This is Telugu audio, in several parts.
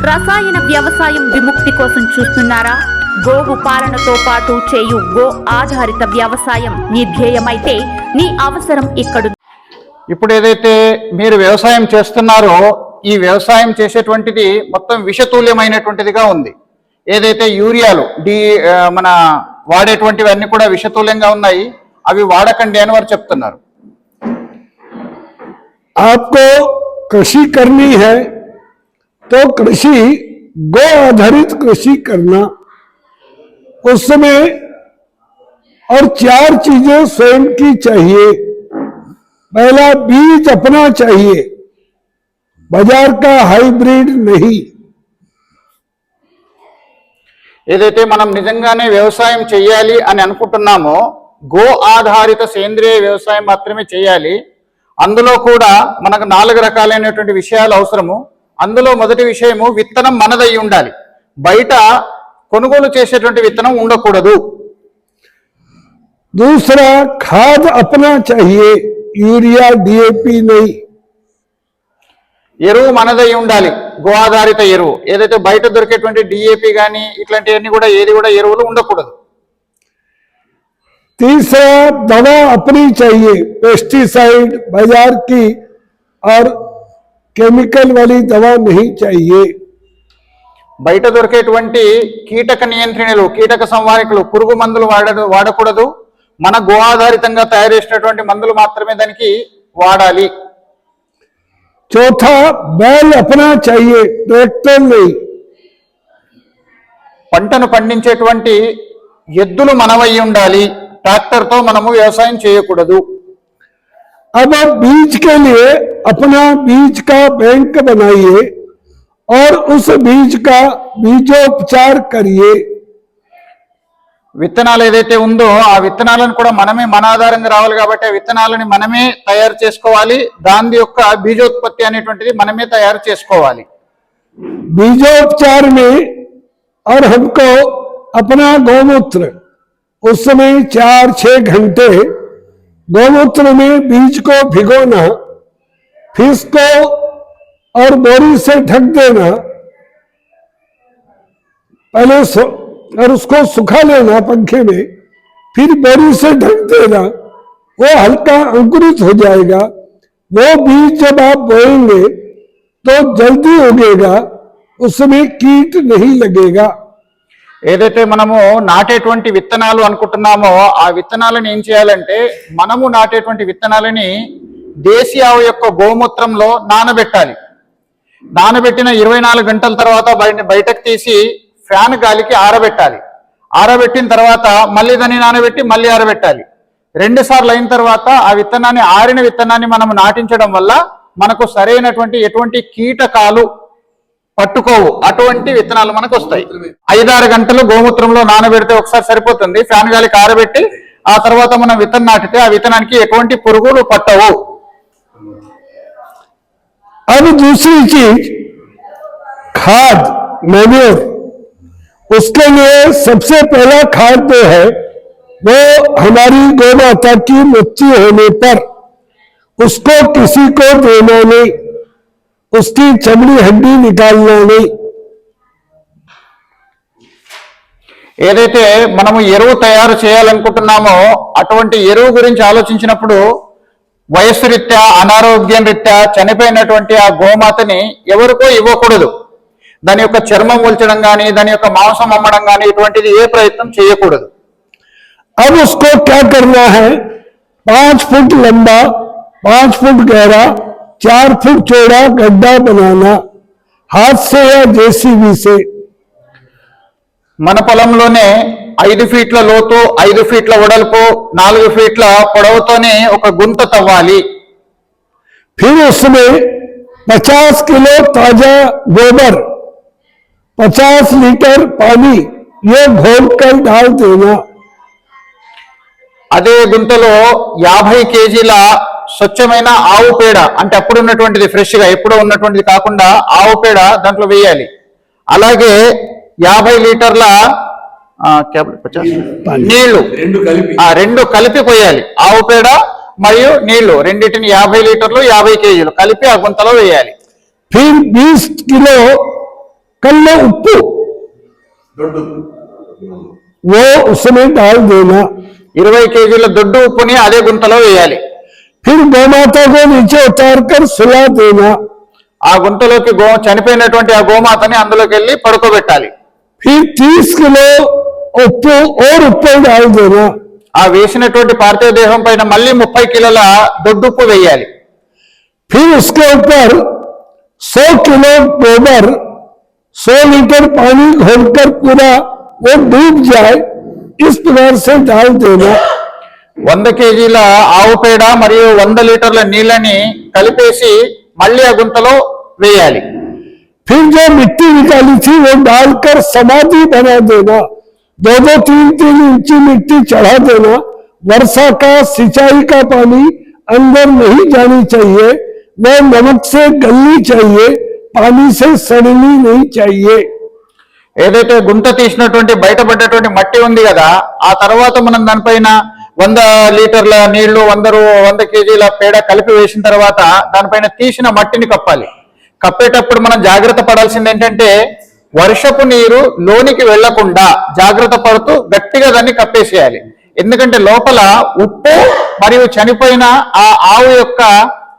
రసాయన వ్యవసాయం విముక్తి కోసం చూస్తున్నారా? గోవు పాలనతో పాటు చేయు గో ఆధారిత వ్యవసాయం నీ ధ్యేయమైతే నీ అవసరం ఇక్కడ. ఇప్పుడు ఏదైతే మీరు వ్యవసాయం చేస్తున్నారో ఈ వ్యవసాయం చేసేటువంటిది మొత్తం విషతుల్యమైనటువంటిదిగా ఉంది. ఏదైతే యూరియాలు మన వాడేటువంటివన్నీ కూడా విషతుల్యంగా ఉన్నాయి, అవి వాడకండి అని వారు చెప్తున్నారు. आपको कृषि करनी है तो कृषि गो आधारित कृषि करना, उस समय और 4 चीजें स्वयं की चाहिए. पहला, बीज अपना चाहिए, बाजार का हाइब्रिड नहीं. ఏదైతే మనం నిజంగానే వ్యవసాయం చేయాలి అని అనుకుంటున్నామో గో ఆధారిత సేంద్రియ వ్యవసాయం మాత్రమే చేయాలి. అందులో కూడా మనకు 4 రకాలైనటువంటి విషయాలు అవసరము. అందులో మొదటి విషయము విత్తనం మనదై ఉండాలి, బయట కొనుగోలు చేసేటువంటి విత్తనం ఉండకూడదు. दूसरा, खाद अपना चाहिए, यूरिया डीएपी नहीं. ఎరువు మనదై ఉండాలి, గో ఆధారిత ఎరువు. ఏదైతే బయట దొరికేటువంటి డిఏపి కానీ ఇట్లాంటివన్నీ కూడా ఏది కూడా ఎరువులు ఉండకూడదు. तीसरा, दवा अपनी चाहिए, पेस्टिसाइड बाजार की और केमिकल वाली दवा नहीं चाहिए. బయట దొరికేటువంటి కీటక నియంత్రణలు, కీటక సంహారకులు, పురుగు మందులు వాడకూడదు. మన గో ఆధారితంగా తయారు చేసినటువంటి మందులు మాత్రమే దానికి వాడాలి. चौथा, बैल अपना चाहिए, ट्रैक्टर नहीं. పంటను పండించేటువంటి ఎద్దులు మనవై ఉండాలి, ట్రాక్టర్ తో మనము వ్యవసాయం చేయకూడదు. अब आप बीज के लिए अपना बीज का बैंक बनाइए और उस बीज का बीजोपचार करिए. విత్తనాలు ఏదైతే ఉందో ఆ విత్తనాలను కూడా మనమే మన ఆధారంగా రావాలి కాబట్టి ఆ విత్తనాలని మనమే తయారు చేసుకోవాలి. దాని యొక్క బీజోత్పత్తి అనేటువంటిది మనమే తయారు చేసుకోవాలి. बीजोपचार में और हमको अपना गौमूत्र, उस समय 4-6 घंटे गौमूत्र में बीज को भिगोना, फिर इसको और बोरी से ढक देना, पहले और उसको सुखा लेना पंखे में, फिर बोरी से ढक देना. वो हल्का अंकुरित हो जाएगा. वो बीज जब आप बोएंगे तो जल्दी उगेगा, उसमें कीट नहीं लगेगा. ఏదైతే మనము నాటేటువంటి విత్తనాలు అనుకుంటున్నామో ఆ విత్తనాలను ఏం చేయాలంటే మనము నాటేటువంటి విత్తనాలని దేశీ ఆవు యొక్క గోమూత్రంలో నానబెట్టాలి. నానబెట్టిన 24 గంటల తర్వాత బయటకు తీసి ఫ్యాన్ గాలికి ఆరబెట్టాలి. ఆరబెట్టిన తర్వాత మళ్ళీ దాన్ని నానబెట్టి మళ్ళీ ఆరబెట్టాలి. 2 సార్లు అయిన తర్వాత ఆ విత్తనాన్ని, ఆరిన విత్తనాన్ని మనం నాటించడం వల్ల మనకు సరైనటువంటి ఎటువంటి కీటకాలు పట్టుకోవు, అటువంటి విత్తనాలు మనకు వస్తాయి. 5-6 గంటలు గోమూత్రంలో నానబెడితే ఒకసారి సరిపోతుంది. ఫ్యాన్ గాలికి ఆరబెట్టి ఆ తర్వాత మనం విత్తనం నాటితే ఆ విత్తనానికి ఎటువంటి పురుగులు పట్టవు. अब दूसरी चीज, खाद, मैन्योर. उसके लिए सबसे पहला खाद जो है वो हमारी गौ माता की मृत्यु होने पर उसको किसी को देना नहीं, उसकी चमड़ी हड्डी निकालना नहीं. ఏదైతే మనము ఎరువు తయారు చేయాలనుకుంటున్నామో అటువంటి ఎరువు గురించి ఆలోచించినప్పుడు వయస్సు రీత్యా, అనారోగ్యం రీత్యా చనిపోయినటువంటి ఆ గోమాతని ఎవరికో ఇవ్వకూడదు. దాని యొక్క చర్మం ఒల్చడం కానీ, దాని యొక్క మాంసం అమ్మడం కానీ ఇటువంటిది ఏ ప్రయత్నం చేయకూడదు. अब उसको क्या करना है, 5 फुट लंबा, 5 फुट गहरा, 4 फुट चौड़ा गड्ढा बनाना, हाथ से या जेसीबी से. మన పొలంలోనే 5 ఫీట్ల లోతు, 5 ఫీట్ల వెడల్పు, 4 ఫీట్ల పొడవుతోనే ఒక గుంత తవ్వాలి. फिर उसमें 50 किलो ताजा गोबर, 50 लीटर पानी ये घोल कर डाल देना. అదే గుంతలో 50 కేజీల స్వచ్ఛమైన ఆవు పేడ, అంటే అప్పుడు ఉన్నటువంటిది, ఫ్రెష్ గా ఎప్పుడో ఉన్నటువంటిది కాకుండా ఆవు పేడ దాంట్లో వేయాలి. అలాగే 50 లీటర్ల నీళ్లు, రెండు కలిపి పోయాలి. ఆవు పేడ మరియు నీళ్లు రెండింటిని 50 లీటర్లు 50 కేజీలు కలిపి ఆ గుంతలో వేయాలి. फिर 20 किलो उप्पू वो उसमें डाल देना। 20 కేజీల దొడ్డు ఉప్పుని అదే గుంతలో వేయాలి। फिर गौमाता को नीचे उतार कर सुला देना। ఆ గుంతలోకి చనిపోయినటువంటి ఆ గోమాతని అందులోకి వెళ్ళి పడుకోబెట్టాలి। फिर 30 किलो उप्पू और ऊपर डाल देना। ఆ వేసినటువంటి పార్థివ దేహం పైన మళ్ళీ 30 కిలోల దొడ్డుప్పు వేయాలి। फिर उसके ऊपर 100 किलो गोबर 100 लीटर पानी घोलकर पूरा वो डूब जाए इस प्रकार से डाल देना। 100 కేజీల ఆవు పేడ మరియు 100 లీటర్ల నీళ్ళని కలిపేసి మళ్ళీ ఆ గుంతలో వేయాలి। फिर जो मिट्टी निकाली थी वो डालकर समाधि बना देना। 2-3 इंची मिट्टी चढ़ा देना। वर्षा का सिंचाई का पानी अंदर नहीं जानी चाहिए, वह नमक से गलनी चाहिए, पानी से सड़नी नहीं चाहिए। ఏదైతే గుంత తీసినటువంటి బయటపడ్డటువంటి మట్టి ఉంది కదా, ఆ తర్వాత మనం దానిపైన 100 లీటర్ల నీళ్లు 100 కేజీల పేడ కలిపి వేసిన తర్వాత దానిపైన తీసిన మట్టిని కప్పాలి। కప్పేటప్పుడు మనం జాగ్రత్త పడాల్సింది ఏంటంటే వర్షపు నీరు లోనికి వెళ్లకుండా జాగ్రత్త పడుతూ గట్టిగా దాన్ని కప్పేసేయాలి। ఎందుకంటే లోపల ఉప్పు మరియు చనిపోయిన ఆ ఆవు యొక్క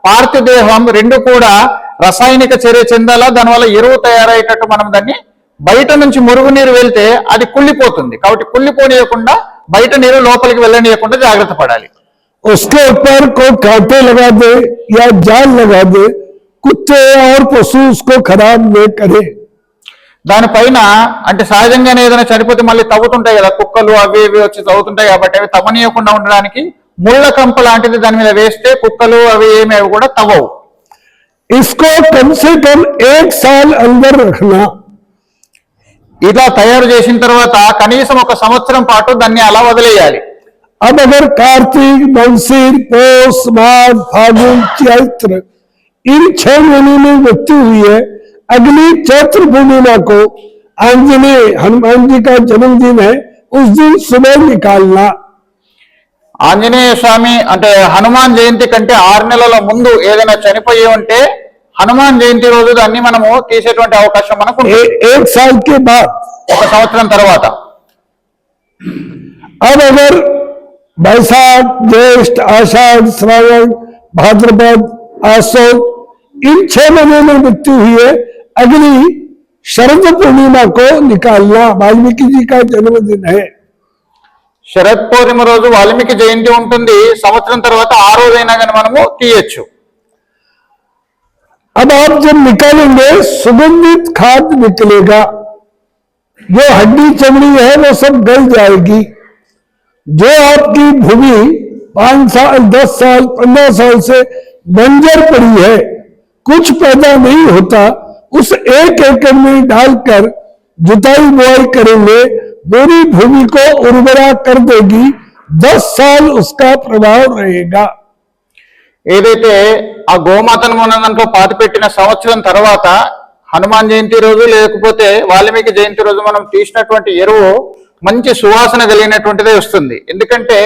పార్థిదేహం రెండు కూడా రసాయనిక చర్య చెందాలా, దానివల్ల ఎరువు తయారయ్యేటట్టు మనం దాన్ని బయట నుంచి మురుగునీరు వెళ్తే అది కుళ్ళిపోతుంది। కాబట్టి కుళ్ళిపోనీయకుండా బయట నీరు లోపలికి వెళ్ళనీయకుండా జాగ్రత్త పడాలి। उसके ऊपर को कांटे लगा दे या जाल लगा दे, कुत्ते और पशु उसको खराब न करे। దానిపైన అంటే సహజంగానే ఏదైనా చనిపోతే మళ్ళీ తవ్వుతుంటాయి కదా, కుక్కలు అవి ఇవి వచ్చి తవ్వుతుంటాయి కాబట్టి అవి తవ్వనీయకుండా ఉండడానికి ముళ్ళ కంప లాంటిది దాని మీద వేస్తే కుక్కలు అవి ఏమి కూడా తవ్వవు। इसको कम से कम 1 साल अंदर रखना। ఇలా తయారు చేసిన తర్వాత కనీసం 1 సంవత్సరం పాటు దాన్ని అలా వదిలేయాలి। अब अगर कार्तिक, मंसिर, पौष, माघ, फागुन, चैत्र इन 6 महीने में मृत्यु हुई है, अगली चैत्र पूर्णिमा को आंजनेय हनुमान जी का जन्मदिन है, उस दिन सुबह निकालना। ఆంజనేయ స్వామి అంటే హనుమాన్ జయంతి కంటే 6 నెలల ముందు ఏదైనా చనిపోయి ఉంటే హనుమాన్ జయంతి రోజు దాన్ని మనము తీసేటువంటి అవకాశం మనకు 1 साल के बाद 1 సంవత్సరం తర్వాత। अब अगर बैसाख, ज्येष्ठ, आषाढ़, श्रावण, भाद्रपद, आसो इन 6 महीने में मृत्यु हुई है, अगली शरद पूर्णिमा को निकालना। वाल्मीकि जी का जन्मदिन है। శరత్ పౌర్ణిమ రోజు వాల్మీకి జయంతి ఉంటుంది, సంవత్సరం తర్వాత ఆ రోజైనా కానీ మనము తీయచ్చు। अब आप जब निकालेंगे सुगंधित खाद निकलेगा, जो हड्डी चमड़ी है वो सब गल जाएगी। जो आपकी भूमि 5 साल, 10 साल, 15 साल से बंजर पड़ी है, कुछ पैदा नहीं होता, उस 1 एकड़ में डालकर जुताई बुआई करेंगे, पूरी भूमि को उर्वरा कर देगी। 10 साल उसका प्रभाव रहेगा। ఏదైతే ఆ గోమాతను మన దాంట్లో పాతి పెట్టిన సంవత్సరం తర్వాత హనుమాన్ జయంతి రోజు లేకపోతే వాల్మీకి జయంతి రోజు మనం తీసినటువంటి ఎరువు మంచి సువాసన కలిగినటువంటిదే వస్తుంది। ఎందుకంటే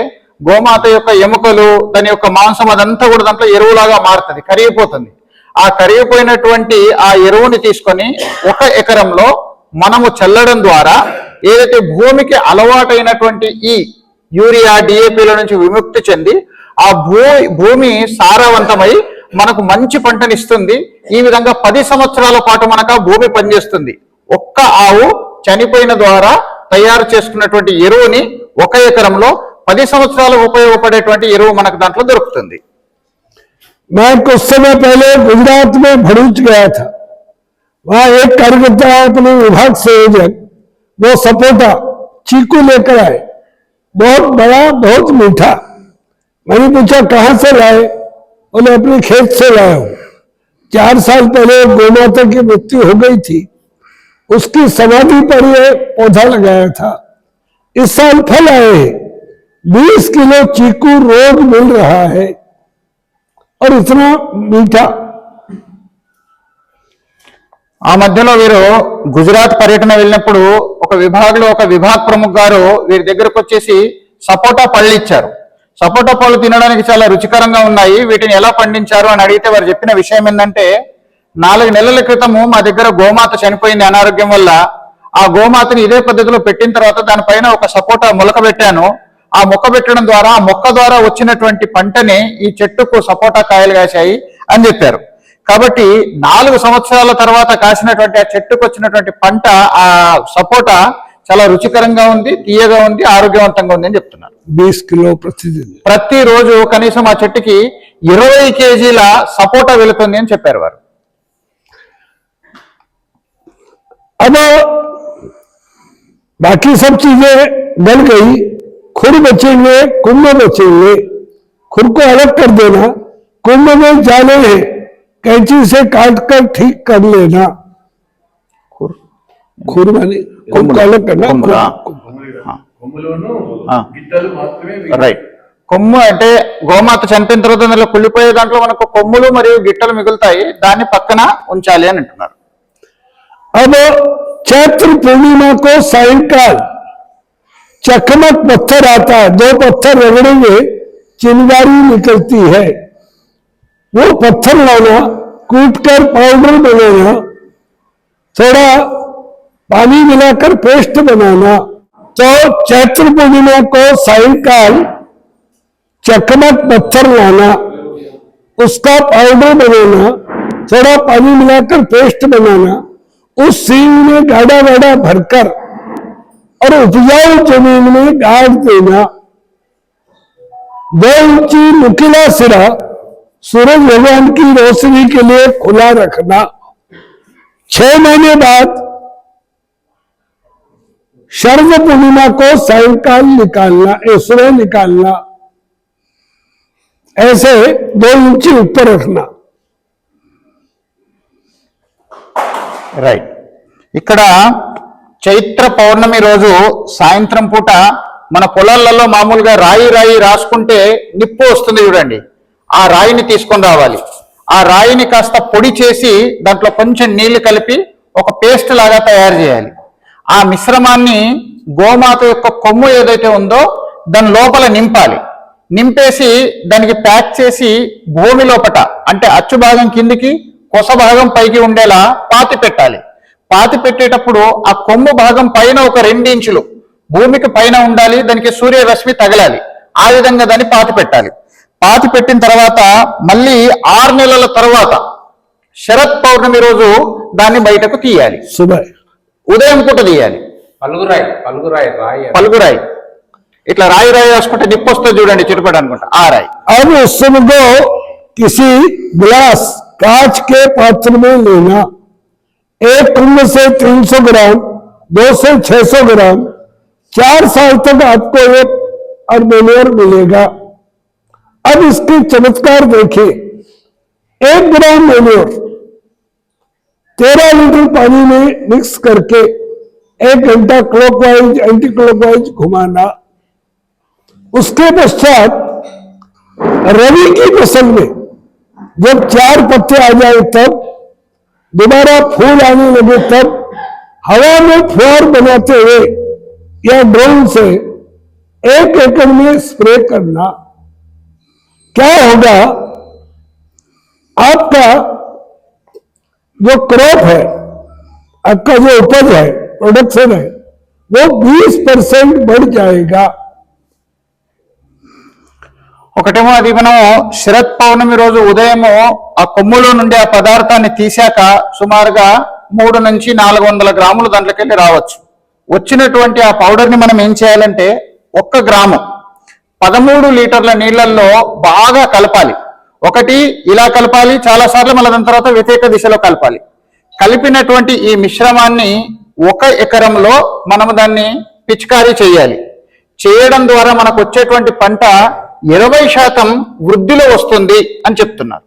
గోమాత యొక్క ఎముకలు దాని యొక్క మాంసం అదంతా కూడా దాంట్లో ఎరువులాగా మారుతుంది, కరిగిపోతుంది। ఆ కరిగిపోయినటువంటి ఆ ఎరువుని తీసుకొని 1 ఎకరంలో మనము చల్లడం ద్వారా ఏదైతే భూమికి అలవాటైనటువంటి ఈ యూరియా, డిఏపిల నుంచి విముక్తి చెంది ఆ భూమి సారవంతమై మనకు మంచి పంటనిస్తుంది। ఈ విధంగా 10 సంవత్సరాల పాటు మనకు ఆ భూమి పనిచేస్తుంది। ఒక్క ఆవు చనిపోయిన ద్వారా తయారు చేసుకున్నటువంటి ఎరువుని 1 ఎకరంలో 10 సంవత్సరాలకు ఉపయోగపడేటువంటి ఎరువు మనకు దాంట్లో దొరుకుతుంది। मैं कुछ समय पहले गुजरात में भरूच गया था। वहां एक कार्यकर्ता अपने विभाग संयोजक वो सपोटा चीकू लेकर आए, बहुत बड़ा, बहुत मीठा। मैंने पूछा कहां से लाए? बोले अपने खेत से लाया हूं। 4 साल पहले गोमाता की मृत्यु हो गई थी, उसकी समाधि पर यह पौधा लगाया था। इस साल फल आए हैं, 20 किलो चीकू रोज मिल रहा है और इतना मीठा। ఆ మధ్యలో వీరు గుజరాత్ పర్యటన వెళ్ళినప్పుడు ఒక విభాగ్ ప్రముఖ్ గారు వీరి దగ్గరకు వచ్చేసి సపోటా పళ్ళు ఇచ్చారు। సపోటా పళ్ళు తినడానికి చాలా రుచికరంగా ఉన్నాయి, వీటిని ఎలా పండించారు అని అడిగితే వారు చెప్పిన విషయం ఏంటంటే 4 నెలల క్రితము మా దగ్గర గోమాత చనిపోయింది అనారోగ్యం వల్ల. ఆ గోమాతని ఇదే పద్ధతిలో పెట్టిన తర్వాత దానిపైన ఒక సపోటా మొలక పెట్టాను. ఆ మొక్క పెట్టడం ద్వారా ఆ మొక్క ద్వారా వచ్చినటువంటి పంటని ఈ చెట్టుకు సపోటా కాయలు కాశాయి అని చెప్పారు. కాబట్టి 4 సంవత్సరాల తర్వాత కాసినటువంటి ఆ చెట్టుకు వచ్చినటువంటి పంట ఆ సపోటా చాలా రుచికరంగా ఉంది, తీయగా ఉంది, ఆరోగ్యవంతంగా ఉంది అని చెప్తున్నారు. 20 కిలో ప్రతిదిన ప్రతిరోజు కనీసం ఆ చెట్టుకి 20 కేజీల సపోటా వెళుతుంది అని చెప్పారు వారు. अब बाकी सब चीजें गल गई, खुर बचेंगे, कुंभ बचेंगे. खुर को अलग कर देना, कुंभ में जाने हैं, कैंची से काट कर ठीक कर लेना. खुर माने कुंभ को अलग करना. రైట్. కొమ్ము అంటే గోమాత చనిపోయిన తర్వాత దాంట్లో కుళ్ళిపోయే దాంట్లో మనకు కొమ్ములు మరియు గిట్టలు మిగులుతాయి, దాన్ని పక్కన ఉంచాలి అని అంటున్నారు. अब चैत्र पूर्णिमा को सायंकाल चकमक पत्थर आता है, 2 पत्थर रगड़ेंगे चिंगारी निकलती है. वो पत्थर लाना, कूटकर पाउडर बनाना, थोड़ा पानी मिलाकर पेस्ट बनाना. तो चैत्र पूर्णिमा को सायंकाल चकमक पत्थर लाना, उसका पाउडर बनाना, थोड़ा पानी मिलाकर पेस्ट बनाना, उस सींग में गाढ़ा गाढ़ा भरकर और उपजाऊ जमीन में गाड़ देना. 2 इंची नुकीला सिरा सूरज भगवान की रोशनी के लिए खुला रखना. 6 महीने बाद शरद पूर्णिमा को सायंकाल निकालना, सुबह निकालना. ऐसे 2 इंची ऊपर रखना. రైట్. ఇక్కడ చైత్ర పౌర్ణమి రోజు సాయంత్రం పూట మన పొలాలలో మామూలుగా రాయి రాసుకుంటే నిప్పు వస్తుంది చూడండి, ఆ రాయిని తీసుకొని రావాలి. ఆ రాయిని కాస్త పొడి చేసి దాంట్లో కొంచెం నీళ్లు కలిపి ఒక పేస్ట్ లాగా తయారు చేయాలి. ఆ మిశ్రమాన్ని గోమాత యొక్క కొమ్ము ఏదైతే ఉందో దాని లోపల నింపాలి. నింపేసి దానికి ప్యాక్ చేసి భూమి లోపట అంటే అచ్చు భాగం కిందికి, కొస భాగం పైకి ఉండేలా పాతి పెట్టాలి. పాతి పెట్టేటప్పుడు ఆ కొమ్ము భాగం పైన ఒక 2 ఇంచులు భూమికి పైన ఉండాలి, దానికి సూర్యరశ్మి తగలాలి. ఆ విధంగా దాన్ని పాతి పెట్టాలి. పాతి పెట్టిన తర్వాత మళ్ళీ 6 నెలల తర్వాత శరత్ పౌర్ణమి రోజు దాన్ని బయటకు తీయాలి. ఉదయం పూట తీయాలి. పలుగురాయి ఇట్లా రాయి రాసుకుంటే నిప్పు వస్తుంది చూడండి, చిరుపడి అనుకుంటా ఆ రాయి. अब उसको किसी ग्लास कांच के पात्र में लेना. 1 कुंभ से 300 ग्राम, 2 से 600 ग्राम. 4 साल तक आपको एक अर्बेनियर मिलेगा. अब इसके चमत्कार देखिए. 1 ग्राम मेन्योर 13 लीटर पानी में मिक्स करके 1 घंटा क्लॉकवाइज एंटी क्लॉकवाइज घुमाना. उसके पश्चात रवि की फसल में जब 4 पत्ते आ जाए तब, दोबारा फूल आने लगे तब हवा में फुहार बनाते हुए या ड्रोन से 1 एकड़ में स्प्रे करना. क्या होगा, आपका जो क्रॉप है, आपका जो उपज है, प्रोडक्शन है, वो 20% बढ़ जाएगा. ఒకటేమో అది మనం శరత్ పౌర్ణమి రోజు ఉదయము ఆ కొమ్ములో నుండి ఆ పదార్థాన్ని తీశాక సుమారుగా 3 నుంచి 400 గ్రాములు దాంట్లోకి వెళ్ళి రావచ్చు. వచ్చినటువంటి ఆ పౌడర్ని మనం ఏం చేయాలంటే 1 గ్రాము 13 లీటర్ల నీళ్లలో బాగా కలపాలి. ఒకటి ఇలా కలపాలి, చాలాసార్లు మళ్ళీ దాని తర్వాత వ్యతిరేక దిశలో కలపాలి. కలిపినటువంటి ఈ మిశ్రమాన్ని 1 ఎకరంలో మనము దాన్ని పిచికారీ చేయాలి. చేయడం ద్వారా మనకు వచ్చేటువంటి పంట 20% వృద్ధిలో వస్తుంది అని చెప్తున్నారు.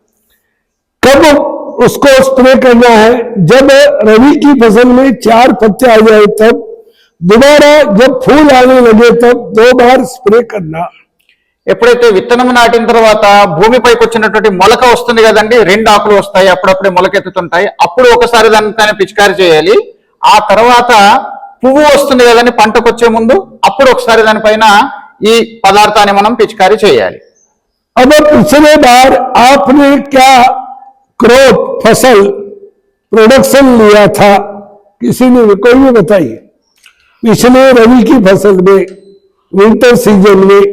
कब उसको स्प्रे करना है, जब रवि की फसल में 4 पत्ते आ जाए तब, दोबारा जब फूल आने लगे तब 2 बार स्प्रे करना. ఎప్పుడైతే విత్తనం నాటిన తర్వాత భూమిపైకి వచ్చినటువంటి మొలక వస్తుంది కదండి, 2 ఆకులు వస్తాయి, అప్పుడప్పుడే మొలకెత్తుతుంటాయి, అప్పుడు ఒకసారి దానిపైన పిచికారీ చేయాలి. ఆ తర్వాత పువ్వు వస్తుంది కదండి పంటకు వచ్చే ముందు, అప్పుడు ఒకసారి దానిపైన ఈ పదార్థాన్ని మనం పిచికారీ చేయాలి. अब पिछले बार आपने क्या क्रॉप फसल प्रोडक्शन लिया था, किसी ने कोई भी बताइए, पिछले रबी की फसल में, विंटर सीजन में।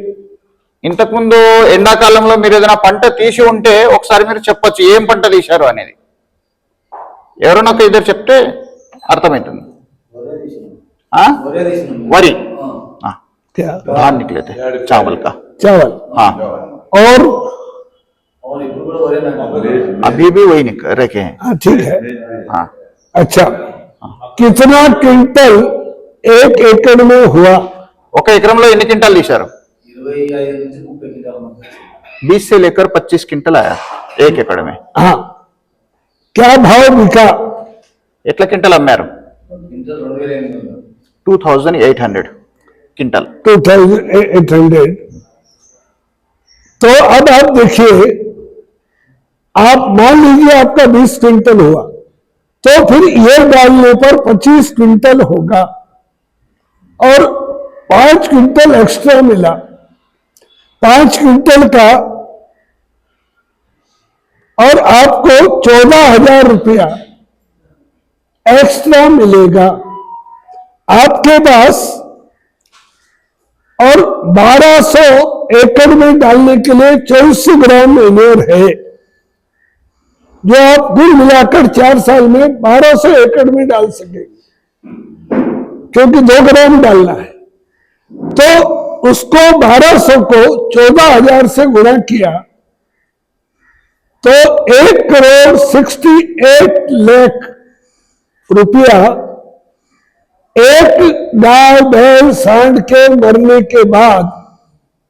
ఇంతకుముందు ఎండాకాలంలో మీరు ఏదైనా పంట తీసి ఉంటే ఒకసారి మీరు చెప్పొచ్చు ఏం పంట తీశారు అనేది. ఎవరైనా ఒక ఇద్దరు చెప్తే అర్థమవుతుంది. वरी क्या धान निकले थे, चावल का, चावल। हाँ, और अभी भी वही रखे हैं। हाँ ठीक है। हाँ, अच्छा, कितना क्विंटल एक एकड़ में हुआ? ఒక ఎకరంలో ఎన్ని క్వింటాలు తీశారు? 20 से लेकर 25 क्विंटल आया एक एकड़ में। हाँ, क्या भाव बिका? ఎట్లా క్వింటల్ అమ్మారు? 2800 क्विंटल। 2800। तो अब आप देखिए, आप मान लीजिए आपका 20 क्विंटल हुआ, तो फिर ये डालने पर 25 क्विंटल होगा और 5 क्विंटल एक्स्ट्रा मिला। 5 क्विंटल का और आपको 14,000 रुपया एक्स्ट्रा मिलेगा आपके पास। और 1200 एकड़ में डालने के लिए 2400 ग्राम मैन्योर है, जो आप कुल मिलाकर 4 साल में 1200 एकड़ में डाल सकेंगे, क्योंकि 2 ग्राम डालना है। तो उसको 1200 को 14,000 से गुणा किया तो 1,68,00,000 रुपया एक गाय बैल सांड के मरने के बाद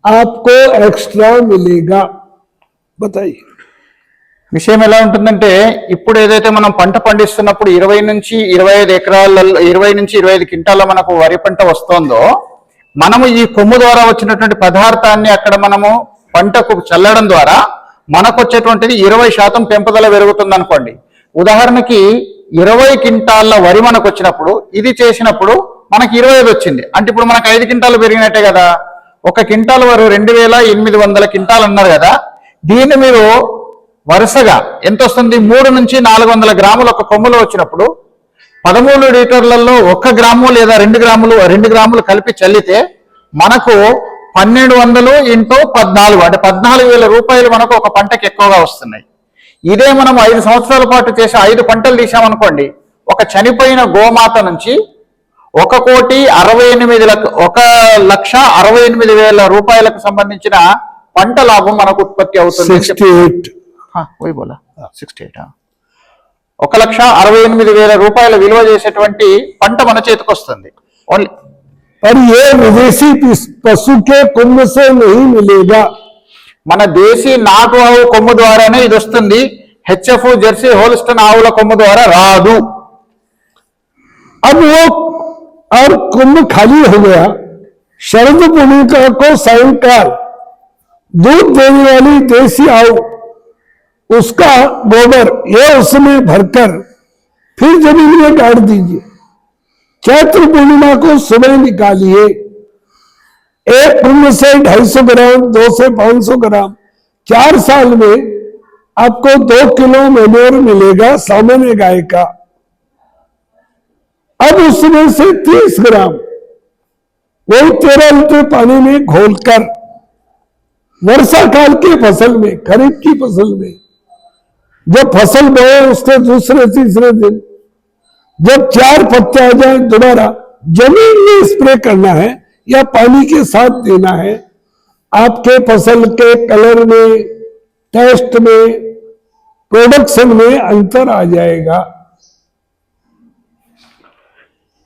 आपको एक्स्ट्रा मिलेगा। बताइए విషయం ఎలా ఉంటుందంటే, ఇప్పుడు ఏదైతే మనం పంట పండిస్తున్నప్పుడు 20 నుంచి 25 ఎకరాలలో 20 నుంచి 25 క్వింటాల మనకు వరి పంట వస్తుందో, మనము ఈ కొమ్ము ద్వారా వచ్చినటువంటి పదార్థాన్ని అక్కడ మనము పంటకు చల్లడం ద్వారా మనకు వచ్చేటువంటిది 20% పెంపుదల పెరుగుతుంది అనుకోండి. ఉదాహరణకి 20 క్వింటాల వరి మనకు వచ్చినప్పుడు ఇది చేసినప్పుడు మనకి 25 వచ్చింది అంటే ఇప్పుడు మనకు 5 క్వింటాలు పెరిగినట్టే కదా. 1 క్వింటాల్ వరకు 2,800 క్వింటాలు అన్నారు కదా. దీన్ని మీరు వరుసగా ఎంత వస్తుంది? 3 నుంచి 400 గ్రాములు ఒక కొమ్ములో వచ్చినప్పుడు 13 లీటర్లలో 1 గ్రాము లేదా 2 గ్రాములు కలిపి చల్లితే మనకు 1200 ఇంటూ 14 అంటే 14,000 రూపాయలు మనకు ఒక పంటకి ఎక్కువగా వస్తున్నాయి. ఇదే మనం 5 సంవత్సరాల పాటు చేసి 5 పంటలు తీసామనుకోండి, ఒక చనిపోయిన గోమాత నుంచి 1,68,00,000 రూపాయలకు సంబంధించిన పంట లాభం మనకు ఉత్పత్తి అవుతుంది. 68 वही बोला 68। 1,68,000 రూపాయల విలువ చేసేటువంటి పంట మన చేతికి వస్తుంది. ఓన్లీ पर ये विदेशी पशु के कुंभ से नहीं मिलेगा, మన దేశీ నాటు ఆవు కొమ్ము ద్వారానే ఇది వస్తుంది. హెచ్ఎఫ్ జెర్సీ హోల్స్టన్ ఆవుల కొమ్ము ద్వారా రాదు. अब वो और कुंभ खाली हो गया। शरद पूर्णिमा को सायंकाल दूध देने वाली देसी आऊ उसका गोबर ये उसमें भरकर फिर जमीन में गाड़ दीजिए। चैत्र पूर्णिमा को सुबह निकालिए। एक कुंभ से 250 ग्राम 2 से 500 ग्राम 4 साल में आपको 2 किलो मैन्योर मिलेगा सामान्य गाय का। अब उसमें से 30 ग्राम वही 13 लीटर पानी में घोलकर वर्षा काल की फसल में, खरीफ की फसल में जब फसल बोए उसके दूसरे तीसरे दिन जब 4 पत्ते आ जाए दोबारा जमीन में स्प्रे करना है या पानी के साथ देना है। आपके फसल के कलर में, टेस्ट में, प्रोडक्शन में अंतर आ जाएगा।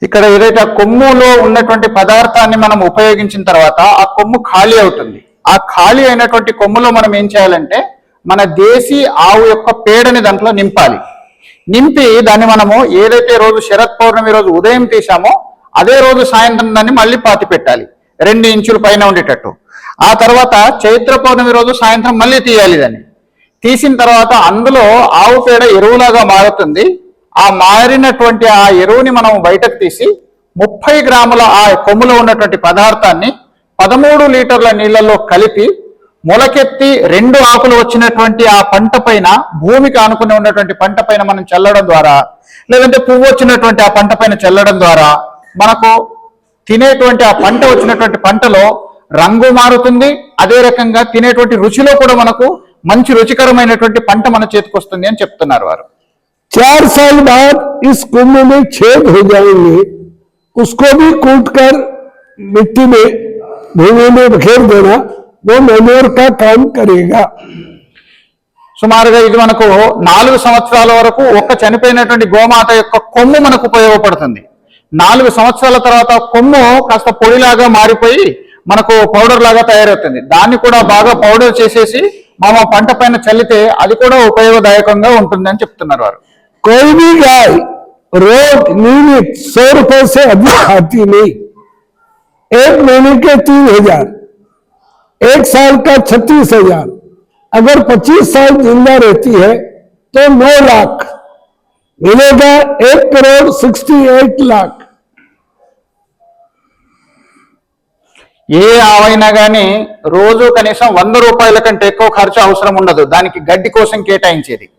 ఇక్కడ ఏదైతే ఆ కొమ్ములో ఉన్నటువంటి పదార్థాన్ని మనం ఉపయోగించిన తర్వాత ఆ కొమ్ము ఖాళీ అవుతుంది. ఆ ఖాళీ అయినటువంటి కొమ్ములో మనం ఏం చేయాలంటే మన దేశీ ఆవు యొక్క పేడని దాంట్లో నింపాలి. నింపి దాన్ని మనము ఏదైతే రోజు శరత్ పౌర్ణమి రోజు ఉదయం తీసామో అదే రోజు సాయంత్రం దాన్ని మళ్ళీ పాతి పెట్టాలి 2 ఇంచుల పైన ఉండేటట్టు. ఆ తర్వాత చైత్ర పౌర్ణమి రోజు సాయంత్రం మళ్ళీ తీయాలి. దాన్ని తీసిన తర్వాత అందులో ఆవు పేడ ఎరువులాగా మారుతుంది. ఆ మారినటువంటి ఆ ఎరువుని మనం బయటకు తీసి 30 గ్రాముల ఆ కొమ్ములో ఉన్నటువంటి పదార్థాన్ని 13 లీటర్ల నీళ్లలో కలిపి మొలకెత్తి 2 ఆకులు వచ్చినటువంటి ఆ పంట పైన, భూమికి ఆనుకుని ఉన్నటువంటి పంట పైన మనం చల్లడం ద్వారా లేదంటే పువ్వు వచ్చినటువంటి ఆ పంట పైన చల్లడం ద్వారా మనకు తినేటువంటి ఆ పంట వచ్చినటువంటి పంటలో రంగు మారుతుంది. అదే రకంగా తినేటువంటి రుచిలో కూడా మనకు మంచి రుచికరమైనటువంటి పంట మన చేతికి వస్తుంది అని చెప్తున్నారు వారు. 4 साल बाद इस कुंभ में छेद हो जाएंगे, उसको भी कूट कर मिट्टी में भूमि में बखेर देना, वो मैन्योर का काम करेगा. సుమారుగా ఇది మనకు 4 సంవత్సరాల వరకు ఒక్క చనిపోయినటువంటి గోమాత యొక్క కొమ్ము మనకు ఉపయోగపడుతుంది. 4 సంవత్సరాల తర్వాత కొమ్ము కాస్త పొడిలాగా మారిపోయి మనకు పౌడర్ లాగా తయారవుతుంది. దాన్ని కూడా బాగా పౌడర్ చేసేసి మనం పంట పైన చల్లితే అది కూడా ఉపయోగదాయకంగా ఉంటుందని చెప్తున్నారు వారు. कोई भी गाय रोज नियमित 100 रुपए से अधिक खाती नहीं. 1 महीने के 3,000, 1 साल का 36,000, अगर 25 साल जिंदा रहती है तो 9 लाख मिलेगा. 1,68,00,000. ఏ ఆవైనా కానీ రోజు కనీసం 100 రూపాయల కంటే ఎక్కువ ఖర్చు అవసరం ఉండదు దానికి గడ్డి కోసం కేటాయించేది.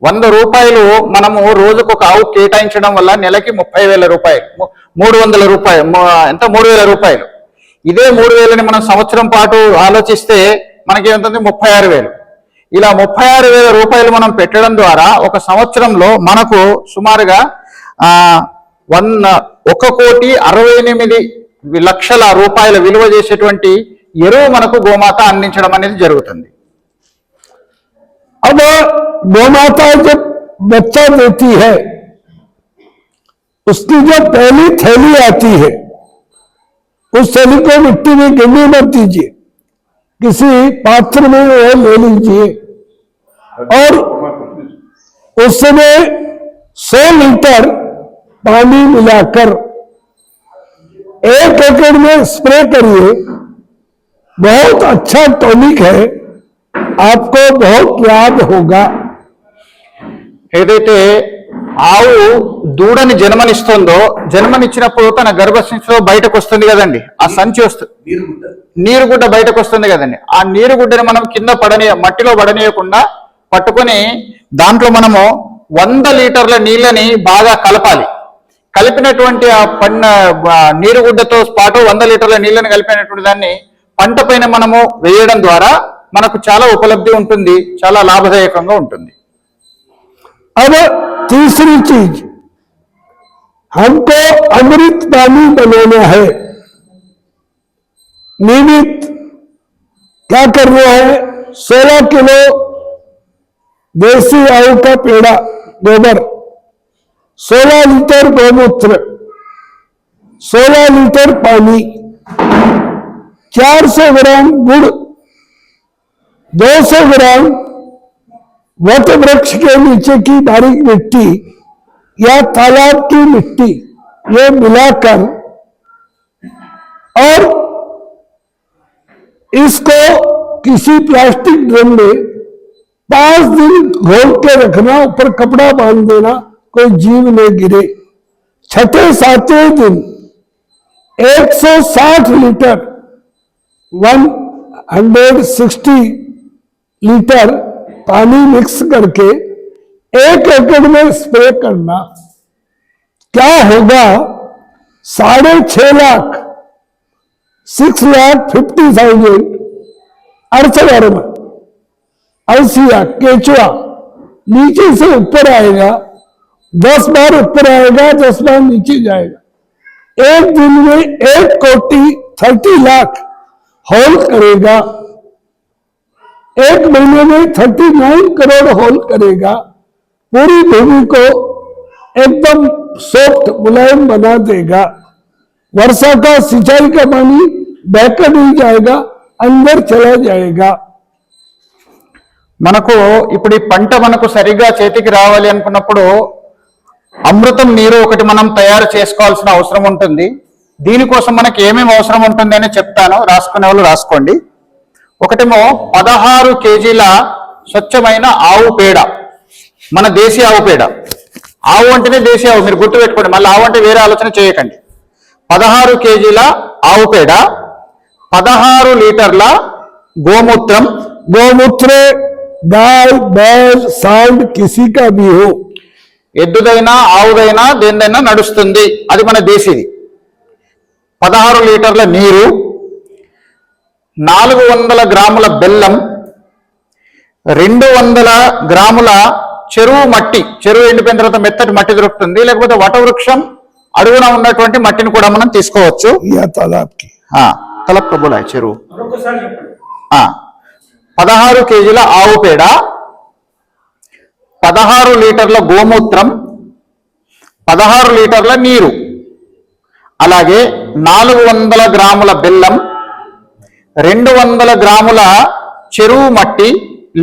100 రూపాయలు మనము రోజుకు ఒక ఆవు కేటాయించడం వల్ల నెలకి 30,000 రూపాయలు, 300 రూపాయలు, ఎంత 3,000 రూపాయలు. ఇదే 3,000ని మనం సంవత్సరం పాటు ఆలోచిస్తే మనకి ఏమవుతుంది 36,000. ఇలా 36,000 రూపాయలు మనం పెట్టడం ద్వారా ఒక సంవత్సరంలో మనకు సుమారుగా 1,68,00,000 రూపాయల విలువ చేసేటువంటి ఎరువు మనకు గోమాత అందించడం అనేది జరుగుతుంది. अब गोमाता जब बच्चा देती है, उसकी जो पहली थैली आती है, उस थैली को मिट्टी में गिरने मत दीजिए, किसी पात्र में वो ले लीजिए और उसमें 100 लीटर पानी मिलाकर 1 एकड़ में स्प्रे करिए. बहुत अच्छा टॉनिक है, आपको बहुत लाभ होगा. ఏదైతే ఆవు దూడని జన్మనిస్తుందో జన్మనిచ్చినప్పుడు తన గర్భసంచిలో బయటకు వస్తుంది కదండి, ఆ సంచి వస్తుంది, నీరుగుడ్డ బయటకు వస్తుంది కదండి. ఆ నీరుగుడ్డని మనం కింద మట్టిలో పడనీయకుండా పట్టుకొని దాంట్లో మనము 100 లీటర్ల నీళ్ళని బాగా కలపాలి. కలిపినటువంటి ఆ నీరుగుడ్డతో పాటు 100 లీటర్ల నీళ్ళని కలిపినటువంటి దాన్ని పంట పైన మనము వేయడం ద్వారా మనకు చాలా ఉపలబ్ధి ఉంటుంది, చాలా లాభదాయకంగా ఉంటుంది. अब तीसरी चीज, हमको अमृत पानी बनाना है. नियमित क्या करना है, 16 किलो देसी आऊ का पेड़ा गोबर, 16 लीटर गौमूत्र, 16 लीटर पानी, 400 ग्राम गुड़, 200 ग्राम वट वृक्ष के नीचे की बारीक मिट्टी या तालाब की मिट्टी, ये मिलाकर और इसको किसी प्लास्टिक ड्रम में 5 दिन घोल के रखना, ऊपर कपड़ा बांध देना, कोई जीव न गिरे. 6-7वें दिन 160 लीटर 160 लीटर पानी मिक्स करके 1 एकड़ में स्प्रे करना. क्या होगा, 6.5 लाख 6,50,000 अर्थवर्म अलसिया केचुआ नीचे से ऊपर आएगा, 10 बार ऊपर आएगा, 10 बार नीचे जाएगा. एक दिन में 1,30 लाख होल करेगा. 1 महीने में 39 करोड़ होल करेगा. पूरी भूमि को एकदम सॉफ्ट मुलायम बना देगा. वर्षा का सिंचाई का पानी बहकर नहीं जाएगा, अंदर चला जाएगा. మనకు ఇప్పుడు ఈ పంట మనకు సరిగ్గా చేతికి రావాలి అనుకున్నప్పుడు అమృతం నీరు ఒకటి మనం తయారు చేసుకోవాల్సిన అవసరం ఉంటుంది. దీనికోసం మనకి ఏమేమి అవసరం ఉంటుంది అని చెప్తాను, రాసుకునే వాళ్ళు రాసుకోండి. ఒకటేమో 16 కేజీల స్వచ్ఛమైన ఆవు పేడ, మన దేశీ ఆవు పేడ. ఆవు అంటేనే దేశీ ఆవు, మీరు గుర్తు పెట్టుకోండి, మళ్ళీ ఆవు అంటే వేరే ఆలోచన చేయకండి. 16 కేజీల ఆవు పేడ, 16 లీటర్ల గోమూత్రం. गौमूत्र गाय बैल सांड किसी का भी हो, ఎద్దుదైనా ఆవుదైనా దేనిదైనా నడుస్తుంది, అది మన దేశీది. 16 లీటర్ల నీరు, 400 గ్రాముల బెల్లం, 200 గ్రాముల చెరువు మట్టి, చెరువు ఎండిపోయిన తర్వాత మెత్తటి మట్టి దొరుకుతుంది, లేకపోతే వటవృక్షం అడుగున ఉన్నటువంటి మట్టిని కూడా మనం తీసుకోవచ్చు. తలప్ కబులా చెరువు. 16 కేజీల ఆవు పేడ, 16 లీటర్ల గోమూత్రం, 16 లీటర్ల నీరు, అలాగే 400 గ్రాముల బెల్లం, 200 గ్రాముల చెరువు మట్టి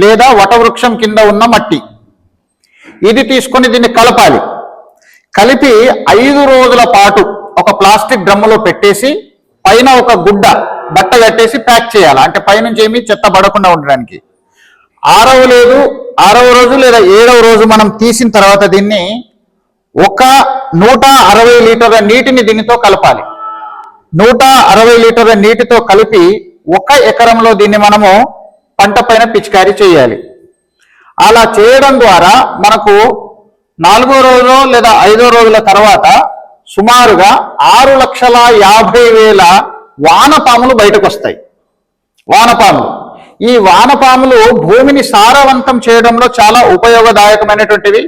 లేదా వటవృక్షం కింద ఉన్న మట్టి. ఇది తీసుకొని దీన్ని కలపాలి. కలిపి 5 రోజుల పాటు ఒక ప్లాస్టిక్ డ్రమ్ములో పెట్టేసి పైన ఒక గుడ్డ బట్ట కట్టేసి ప్యాక్ చేయాలి. అంటే పైనుంచి ఏమీ చెత్త పడకుండా ఉండడానికి. 6వ రోజు లేదా 7వ రోజు మనం తీసిన తర్వాత దీన్ని ఒక 160 లీటర్ల నీటిని దీనితో కలపాలి. 160 లీటర్ల నీటితో కలిపి 1 ఎకరంలో దీన్ని మనము పంట పైన పిచికారీ చేయాలి. అలా చేయడం ద్వారా మనకు 4వ రోజు లేదా 5వ రోజుల తర్వాత సుమారుగా 6,50,000 వానపాములు బయటకు వస్తాయి. వానపాములు, ఈ వానపాములు భూమిని సారవంతం చేయడంలో చాలా ఉపయోగదాయకమైనటువంటివి.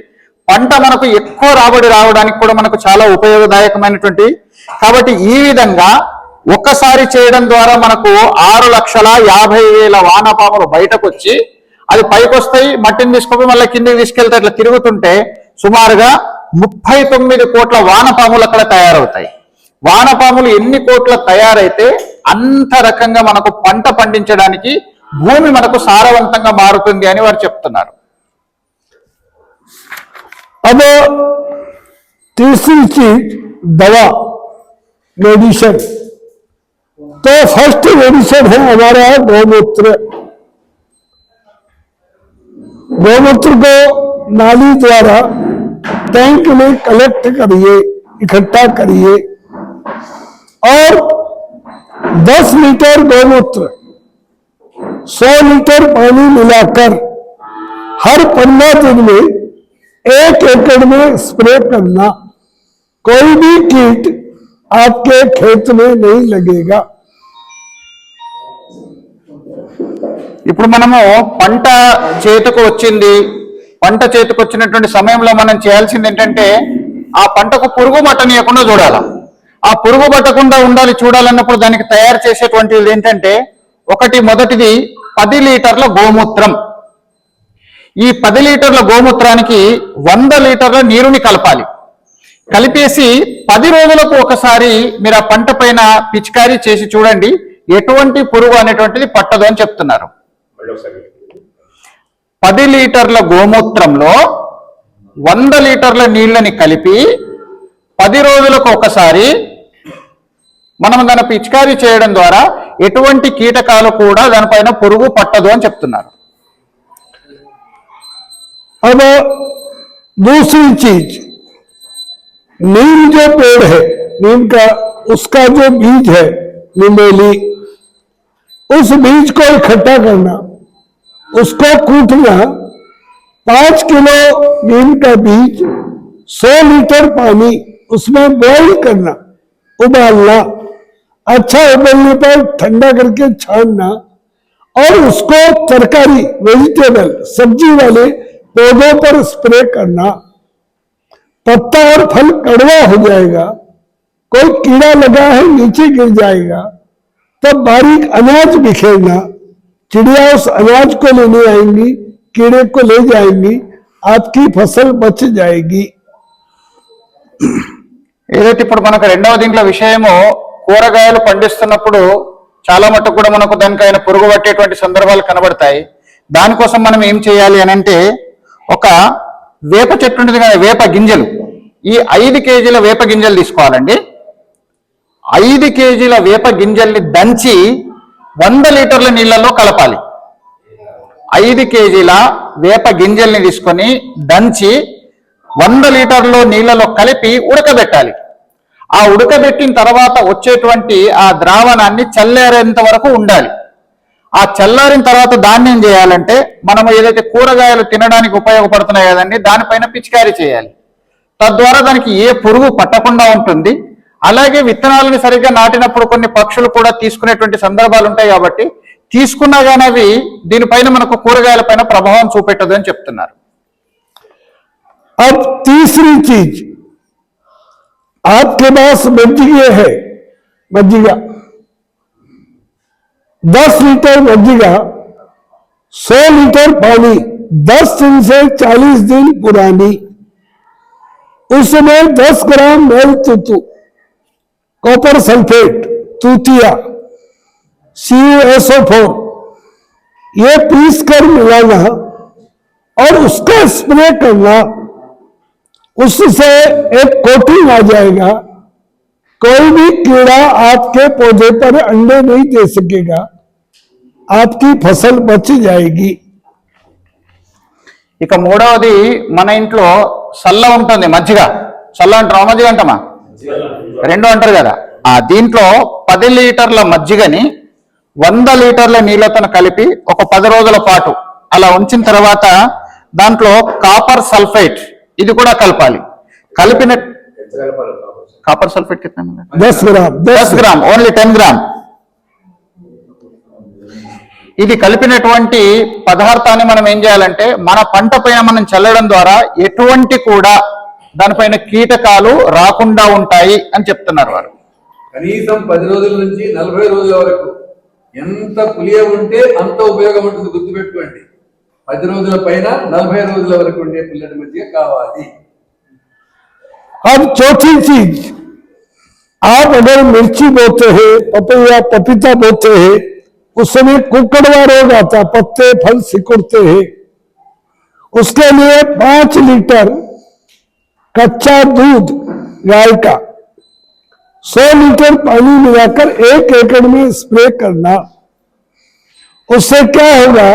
పంట మనకు ఎక్కువ రాబడి రావడానికి కూడా మనకు చాలా ఉపయోగదాయకమైనటువంటివి. కాబట్టి ఈ విధంగా ఒక్కసారి చేయడం ద్వారా మనకు 6,50,000 వానపాములు బయటకు వచ్చి అది పైకి వస్తాయి, మట్టిని తీసుకొని మళ్ళీ కిందికి తీసుకెళ్తే అట్లా తిరుగుతుంటే సుమారుగా 39 కోట్ల వానపాములు అక్కడ తయారవుతాయి. వానపాములు ఎన్ని కోట్ల తయారైతే అంత రకంగా మనకు పంట పండించడానికి భూమి మనకు సారవంతంగా మారుతుంది అని వారు చెప్తున్నారు. अब तीसरी चीज दवा, मेडिसिन. तो फर्स्ट मेडिसिन है हमारा गौमूत्र. गौमूत्र को नाली द्वारा टैंक में कलेक्ट करिए, इकट्ठा करिए और 10 लीटर गौमूत्र 100 लीटर पानी मिलाकर हर 15 दिन में 1 एकड़ में स्प्रे करना. कोई भी कीट आपके खेत में नहीं लगेगा. ఇప్పుడు మనము పంట చేతికి వచ్చింది, పంట చేతికి వచ్చినటువంటి సమయంలో మనం చేయాల్సింది ఏంటంటే ఆ పంటకు పురుగు పట్టనీయకుండా చూడాలి. ఆ పురుగు పట్టకుండా ఉండాలి చూడాలన్నప్పుడు దానికి తయారు చేసేటువంటిది ఏంటంటే మొదటిది 10 లీటర్ల గోమూత్రం. ఈ 10 లీటర్ల గోమూత్రానికి 100 లీటర్ల నీరుని కలపాలి. కలిపేసి 10 రోజులకు ఒకసారి మీరు ఆ పంట పైన పిచికారీ చేసి చూడండి, ఎటువంటి పురుగు అనేటువంటిది పట్టదు అని చెప్తున్నారు. 10 లీటర్ల గోమూత్రంలో 100 లీటర్ల నీళ్ళని కలిపి 10 రోజులకు ఒకసారి మనం దాన్ని పిచికారీ చేయడం ద్వారా ఎటువంటి కీటకాలు కూడా దానిపైన పురుగు పట్టదు అని చెప్తున్నారు. अब दूसरी चीज, नीम जो पेड़ है, नीम का उसका जो बीज है निमेली, उस बीज को इकट्ठा करना, उसको कूटना, 5 किलो नीम का बीज 100 लीटर पानी उसमें बॉईल करना, उबालना, अच्छा उबलने पर ठंडा करके छानना और उसको तरकारी वेजिटेबल सब्जी वाले पौधों पर स्प्रे करना. पत्ता और फल कड़वा हो जाएगा, कोई कीड़ा लगा है नीचे गिर जाएगा, तब बारीक अनाज बिखेरना, चिड़िया उस अनाज को लेने आएंगी, कीड़े को ले जाएंगी, आपकी फसल बच जाएगी. ఏదైతే ఇప్పుడు మనకు రెండవ దీంట్లో విషయము కూరగాయలు పండిస్తున్నప్పుడు చాలా మటుకు కూడా మనకు దానికైనా పురుగు పట్టేటువంటి సందర్భాలు కనబడతాయి. దానికోసం మనం ఏం చేయాలి అని అంటే ఒక వేప చెట్టు ఉంటుంది కదా, వేప గింజలు, ఈ 5 కేజీల వేప గింజలు తీసుకోవాలండి. 5 కేజీల వేప గింజల్ని దంచి 100 లీటర్ల నీళ్ళలో కలపాలి. 5 కేజీల వేప గింజల్ని తీసుకొని దంచి 100 లీటర్ల నీళ్ళలో కలిపి ఉడకబెట్టాలి. ఆ ఉడకబెట్టిన తర్వాత వచ్చేటువంటి ఆ ద్రావణాన్ని చల్లారేంత వరకు ఉండాలి. ఆ చల్లారిన తర్వాత దాన్ని ఏం చేయాలంటే మనం ఏదైతే కూరగాయలు తినడానికి ఉపయోగపడుతున్నాయి కదండి, దానిపైన పిచికారీ చేయాలి. తద్వారా దానికి ఏ పురుగు పట్టకుండా ఉంటుంది. అలాగే విత్తనాలను సరిగ్గా నాటినప్పుడు కొన్ని పక్షులు కూడా తీసుకునేటువంటి సందర్భాలు ఉంటాయి కాబట్టి తీసుకున్నా కానీ అవి దీనిపైన మనకు కూరగాయల పైన ప్రభావం చూపెట్టదు అని చెప్తున్నారు. अब तीसरी चीज, आपके पास मज्जिगे है, मज्जिगा 10 लीटर मज्जिगा, 100 लीटर पानी, 10 दिन से 40 दिन पुरानी, उसमें 10 ग्राम मेल तूतू, कॉपर सल्फेट, तूतिया, CuSO4 ये पीस कर मिलाना और उसका स्प्रे करना, उससे एक कोटिंग आ जाएगा। कोई भी कीड़ा आपके पौधे पर अंडे नहीं दे सकेगा, आपकी फसल बच जाएगी। ఇక మూడవది, మన ఇంట్లో సల్ల ఉంటుంది, మజ్జిగ. సల్ల అంటారా, మజ్జిగ అంటామా? రెండు అంటారు కదా. దీంట్లో 10 లీటర్ల మజ్జిగని 100 లీటర్ల నీళ్లతో కలిపి ఒక 10 రోజుల పాటు అలా ఉంచిన తర్వాత దాంట్లో కాపర్ సల్ఫేట్ ఇది కూడా కలపాలి. కలిపిన copper sulphate 10 gram, only 10 gram. ఇది కలిపినటువంటి పదార్థాన్ని మనం ఏం చేయాలంటే మన పంట పైన మనం చల్లడం ద్వారా ఎటువంటి కూడా దానిపైన కీటకాలు రాకుండా ఉంటాయి అని చెప్తున్నారు వారు. కనీసం 10 రోజుల నుంచి 40 రోజుల వరకు ఎంత పులియ ఉంటే అంత ఉపయోగం ఉంటుంది, గుర్తుపెట్టుకోండి. 10 రోజుల పైన 40 రోజుల వరకు ఉండే పుల్లటి మధ్య కావాలి. अब चौथी चीज, आप अगर मिर्ची बोते हैं, पपैया पपीता बोते हैं, उस समय कुकड़वा रोग आता, पत्ते फल सिकुड़ते हैं, उसके लिए 5 लीटर कच्चा दूध गाय का 100 लीटर पानी मिलाकर 1 एकड़ में स्प्रे करना। उससे क्या होगा,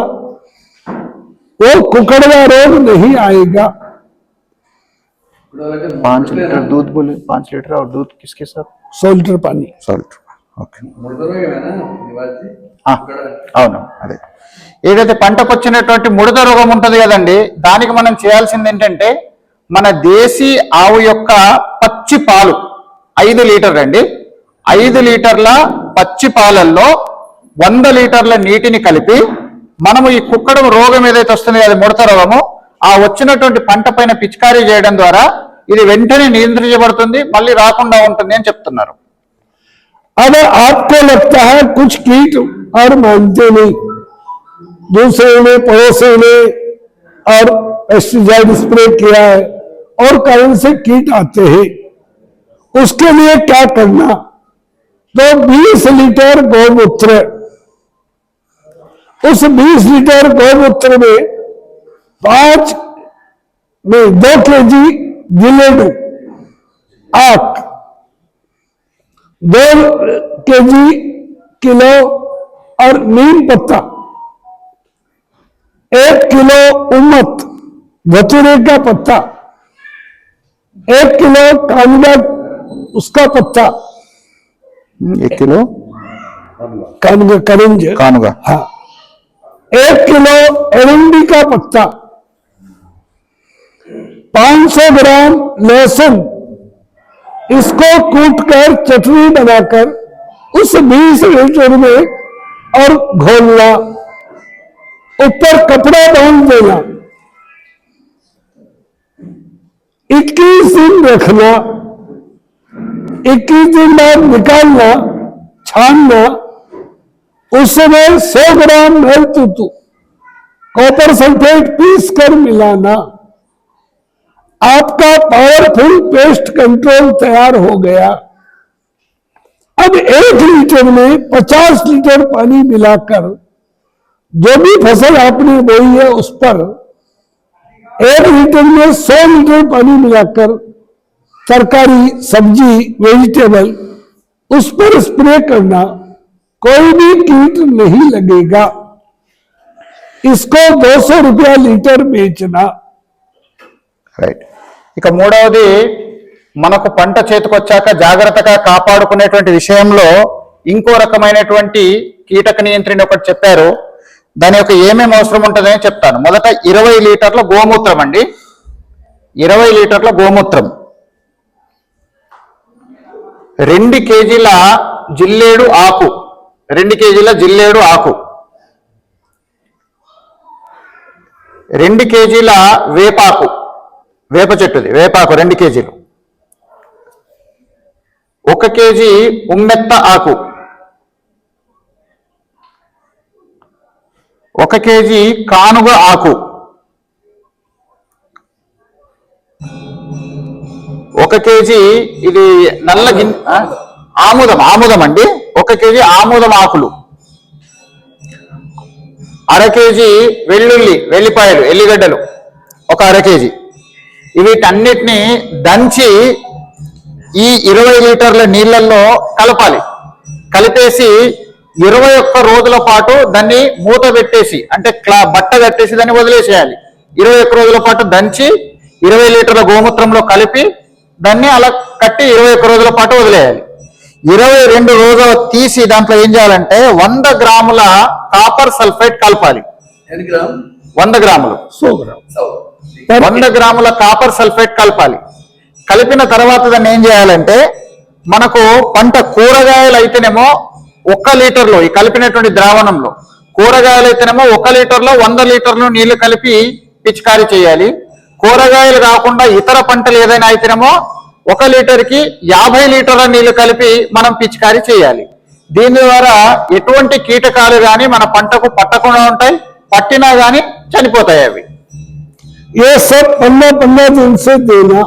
वो कुकड़वा रोग नहीं आएगा। 5 लीटर दूध बोले, 5 लीटर और दूध किसके साथ? 100 लीटर पानी। 100 లీటర్. ఓకే, ముడతరోగమేనా నివాసి? అవును. అదే ఏదైతే పంటకు వచ్చినటువంటి ముడత రోగం ఉంటుంది కదండి, దానికి మనం చేయాల్సింది ఏంటంటే మన దేశీ ఆవు యొక్క పచ్చి పాలు 5 లీటర్లు అండి. 5 లీటర్ల పచ్చి పాలల్లో 100 లీటర్ల నీటిని కలిపి మనము ఈ కుక్కడం రోగం ఏదైతే వస్తుంది అది ముడత రోగము, ఆ వచ్చినటువంటి పంట పైన పిచికారీ చేయడం ద్వారా ఇది వెంటనే నియంత్రించబడుతుంది, మళ్ళీ రాకుండా ఉంటుంది అని చెప్తున్నారు. अब आपको लगता है कुछ कीट और मानते नहीं, दूसरे ने पड़ोसी ने और पेस्टिसाइड स्प्रे किया है और कारण से कीट आते हैं, उसके लिए क्या करना, तो 20 लीटर गौमूत्र, उस 20 लीटर गौमूत्र में 2 केजी गिलेडू आक, 2 केजी किलो और नीम पत्ता, 1 किलो उम्मत धतूरे का पत्ता, 1 किलो कानगा उसका पत्ता, 1 किलो कानगा करंज, कानुगा, हाँ, 1 किलो एरंडी का पत्ता, 500 ग्राम लहसुन, इसको कूटकर चटनी बनाकर उस 20 लीटर में और घोलना, ऊपर कपड़ा बांध देना, 21 दिन रखना, 21 दिन बाद निकालना, छानना, उसमें 100 ग्राम मेल तूतू, कॉपर सल्फेट पीस कर मिलाना, आपका पावरफुल पेस्ट कंट्रोल तैयार हो गया। अब 1 लीटर में 50 लीटर पानी मिलाकर जो भी फसल आपने बोई है उस पर 1 लीटर में 100 लीटर पानी मिलाकर तरकारी, सब्जी, वेजिटेबल उस पर स्प्रे करना, कोई भी कीट नहीं लगेगा। इसको 200 रुपया लीटर बेचना। రైట్. ఇక మూడవది, మనకు పంట చేతికొచ్చాక జాగ్రత్తగా కాపాడుకునేటువంటి విషయంలో ఇంకో రకమైనటువంటి కీటక నియంత్రణ ఒకటి చెప్పారు. దాని యొక్క ఏమేమి అవసరం ఉంటుందని చెప్తాను. మొదట 20 లీటర్ల గోమూత్రం అండి. 20 లీటర్ల గోమూత్రం, 2 కేజీల జిల్లేడు ఆకు, 2 కేజీల జిల్లేడు ఆకు, 2 కేజీల వేపాకు, వేప చెట్టుది వేపాకు 2 కేజీలు, 1 కేజీ ఉమ్మెత్త ఆకు, 1 కేజీ కానుగ ఆకు, 1 కేజీ ఇది నల్ల ఆముదం అండి, 1 కేజీ ఆముదం ఆకులు, 1/2 కేజీ వెల్లిపాయలు ఎల్లిగడ్డలు 1/2 కేజీ. వీటన్నిటిని దంచి ఈ 20 లీటర్ల నీళ్ళల్లో కలపాలి. కలిపేసి 21 రోజుల పాటు దాన్ని మూత పెట్టేసి, అంటే బట్ట కట్టేసి దాన్ని వదిలేసేయాలి. 21 రోజుల పాటు దంచి 20 లీటర్ల గోమూత్రంలో కలిపి దాన్ని అలా కట్టి 21 రోజుల పాటు వదిలేయాలి. 22 రోజులు తీసి దాంట్లో ఏం చేయాలంటే 100 గ్రాముల కాపర్ సల్ఫేట్ కలపాలి. 100 గ్రాములు 100 గ్రాముల కాపర్ సల్ఫేట్ కలపాలి. కలిపిన తర్వాత దాన్ని ఏం చేయాలంటే, మనకు పంట కూరగాయలు అయితేనేమో 1 లీటర్లో ఈ కలిపినటువంటి ద్రావణంలో, కూరగాయలు అయితేనేమో 1 లీటర్లో 100 లీటర్లు నీళ్లు కలిపి పిచికారీ చేయాలి. కూరగాయలు కాకుండా ఇతర పంటలు ఏదైనా అయితేనేమో 1 లీటర్కి 50 లీటర్ల నీళ్లు కలిపి మనం పిచికారీ చేయాలి. దీని ద్వారా ఎటువంటి కీటకాలు కానీ మన పంటకు పట్టకుండా ఉంటాయి, పట్టినా కానీ చనిపోతాయి అవి. ये सब 15-15 दिन से देना,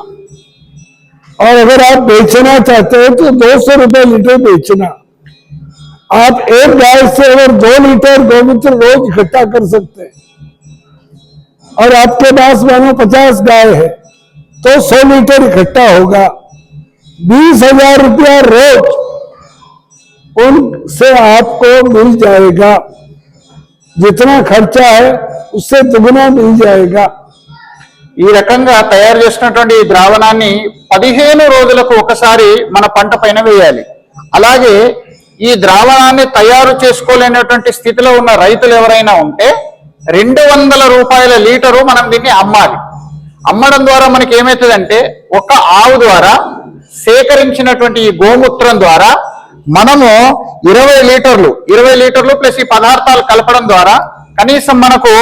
और अगर आप बेचना चाहते हैं तो 200 रुपए लीटर बेचना। आप एक गाय से अगर 2 लीटर गोमूत्र रोज इकट्ठा कर सकते हैं, और आपके पास मानो 50 गाय है तो 100 लीटर इकट्ठा होगा, 20,000 रुपया रोज उनसे आपको मिल जाएगा। जितना खर्चा है उससे दुगना मिल जाएगा। ఈ రకంగా తయారు చేసినటువంటి ఈ ద్రావణాన్ని 15 రోజులకు ఒకసారి మన పంట పైన వేయాలి. అలాగే ఈ ద్రావణాన్ని తయారు చేసుకోలేనటువంటి స్థితిలో ఉన్న రైతులు ఎవరైనా ఉంటే 200 రూపాయల లీటరు మనం దీన్ని అమ్మాలి. అమ్మడం ద్వారా మనకి ఏమవుతుందంటే, ఒక ఆవు ద్వారా సేకరించినటువంటి ఈ గోమూత్రం ద్వారా మనము 20 లీటర్లు ప్లస్ ఈ పదార్థాలు కలపడం ద్వారా కనీసం మనకు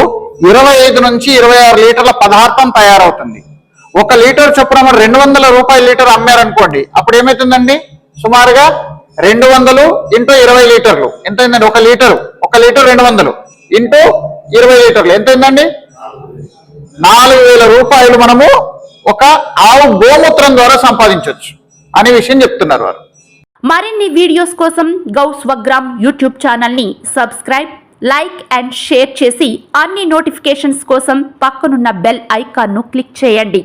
25 నుంచి 26 లీటర్ల పదార్థం తయారవుతుంది. 1 లీటర్ చొప్పున మనం 200 రూపాయల లీటర్ అమ్మారనుకోండి, అప్పుడు ఏమవుతుందండి, సుమారుగా 200 ఇంటూ 20 లీటర్లు ఎంత అయిందండి? 1 లీటర్ 200 ఇంటూ 20 లీటర్లు ఎంత అయిందండి? 4,000 రూపాయలు మనము ఒక ఆవు గోమూత్రం ద్వారా సంపాదించవచ్చు అనే విషయం చెప్తున్నారు వారు. మరిన్ని వీడియోస్ కోసం గౌ స్వగ్రామ్ యూట్యూబ్ ఛానల్ని సబ్స్క్రైబ్, లైక్ అండ్ షేర్ చేసి అన్ని నోటిఫికేషన్స్ కోసం పక్కనున్న బెల్ ఐకాన్ను క్లిక్ చేయండి.